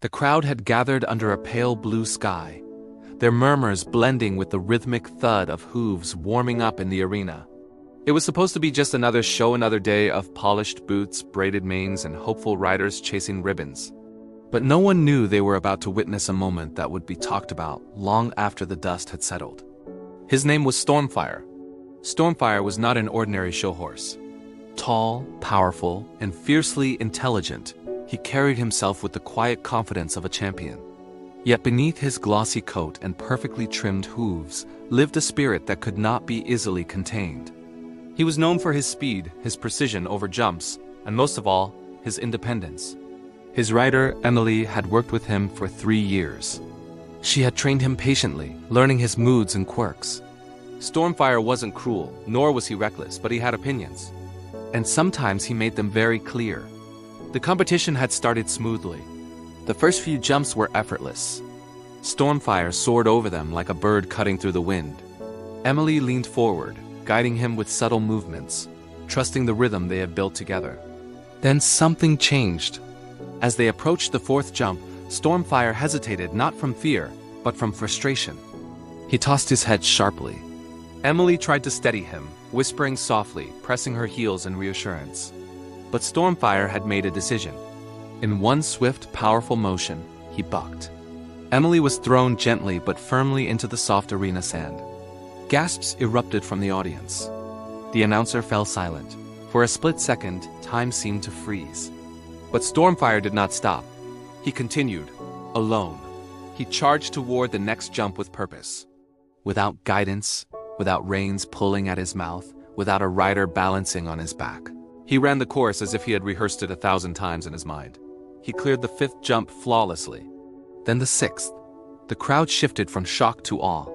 The crowd had gathered under a pale blue sky, their murmurs blending with the rhythmic thud of hooves warming up in the arena. It was supposed to be just another show, another day of polished boots, braided manes, and hopeful riders chasing ribbons. But no one knew they were about to witness a moment that would be talked about long after the dust had settled. His name was Stormfire. Stormfire was not an ordinary show horse. Tall, powerful, and fiercely intelligent, he carried himself with the quiet confidence of a champion. Yet beneath his glossy coat and perfectly trimmed hooves lived a spirit that could not be easily contained. He was known for his speed, his precision over jumps, and most of all, his independence. His rider, Emily, had worked with him for 3 years. She had trained him patiently, learning his moods and quirks. Stormfire wasn't cruel, nor was he reckless, but he had opinions. And sometimes he made them very clear. The competition had started smoothly. The first few jumps were effortless. Stormfire soared over them like a bird cutting through the wind. Emily leaned forward, guiding him with subtle movements, trusting the rhythm they had built together. Then something changed. As they approached the 4th jump, Stormfire hesitated not from fear, but from frustration. He tossed his head sharply. Emily tried to steady him, whispering softly, pressing her heels in reassurance. But Stormfire had made a decision. In one swift, powerful motion, he bucked. Emily was thrown gently but firmly into the soft arena sand. Gasps erupted from the audience. The announcer fell silent. For a split second, time seemed to freeze. But Stormfire did not stop. He continued, alone. He charged toward the next jump with purpose. Without guidance, without reins pulling at his mouth, without a rider balancing on his back. He ran the course as if he had rehearsed it 1,000 times in his mind. He cleared the 5th jump flawlessly. Then the 6th. The crowd shifted from shock to awe.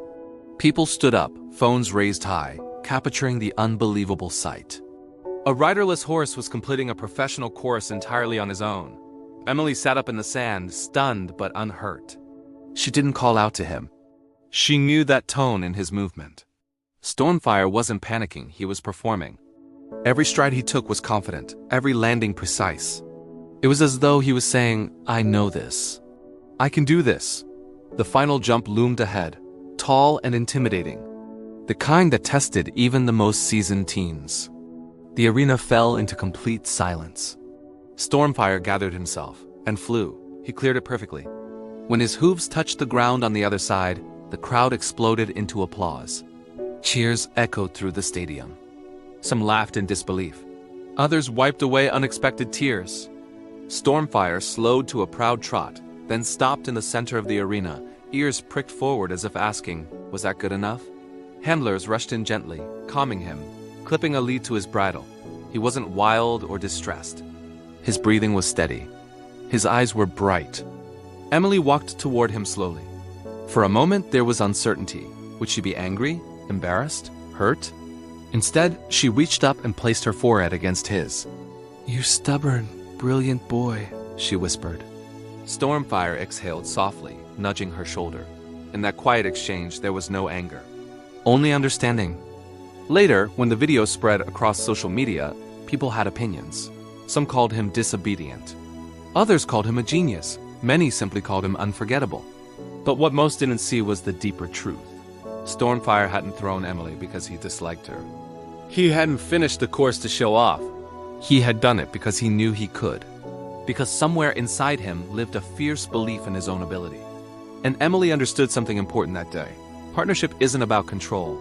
People stood up, phones raised high, capturing the unbelievable sight. A riderless horse was completing a professional course entirely on his own. Emily sat up in the sand, stunned but unhurt. She didn't call out to him. She knew that tone in his movement. Stormfire wasn't panicking, he was performing. Every stride he took was confident, every landing precise. It was as though he was saying, I know this. I can do this. The final jump loomed ahead, tall and intimidating. The kind that tested even the most seasoned teens. The arena fell into complete silence. Stormfire gathered himself and flew. He cleared it perfectly. When his hooves touched the ground on the other side, the crowd exploded into applause. Cheers echoed through the stadium. Some laughed in disbelief. Others wiped away unexpected tears. Stormfire slowed to a proud trot, then stopped in the center of the arena, ears pricked forward as if asking, was that good enough? Handlers rushed in gently, calming him, clipping a lead to his bridle. He wasn't wild or distressed. His breathing was steady. His eyes were bright. Emily walked toward him slowly. For a moment there was uncertainty. Would she be angry, embarrassed, hurt? Instead, she reached up and placed her forehead against his. You stubborn, brilliant boy, she whispered. Stormfire exhaled softly, nudging her shoulder. In that quiet exchange, there was no anger. Only understanding. Later, when the video spread across social media, people had opinions. Some called him disobedient. Others called him a genius. Many simply called him unforgettable. But what most didn't see was the deeper truth. Stormfire hadn't thrown Emily because he disliked her. He hadn't finished the course to show off. He had done it because he knew he could. Because somewhere inside him lived a fierce belief in his own ability. And Emily understood something important that day. Partnership isn't about control.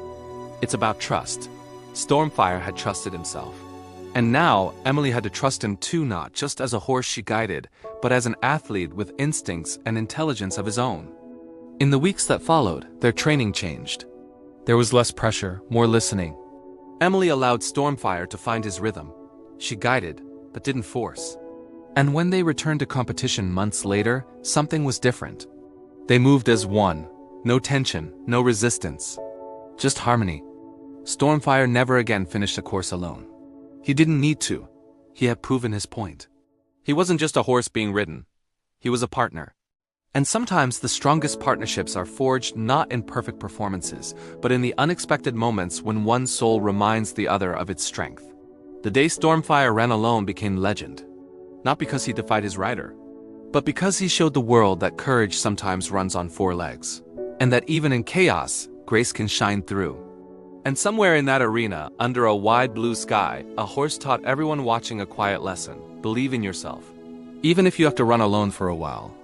It's about trust. Stormfire had trusted himself. And now, Emily had to trust him too, not just as a horse she guided, but as an athlete with instincts and intelligence of his own. In the weeks that followed, their training changed. There was less pressure, more listening. Emily allowed Stormfire to find his rhythm. She guided, but didn't force. And when they returned to competition months later, something was different. They moved as one. No tension, no resistance. Just harmony. Stormfire never again finished a course alone. He didn't need to. He had proven his point. He wasn't just a horse being ridden. He was a partner. And sometimes the strongest partnerships are forged not in perfect performances, but in the unexpected moments when one soul reminds the other of its strength. The day Stormfire ran alone became legend. Not because he defied his rider, but because he showed the world that courage sometimes runs on four legs, and that even in chaos, grace can shine through. And somewhere in that arena, under a wide blue sky, a horse taught everyone watching a quiet lesson: believe in yourself, even if you have to run alone for a while.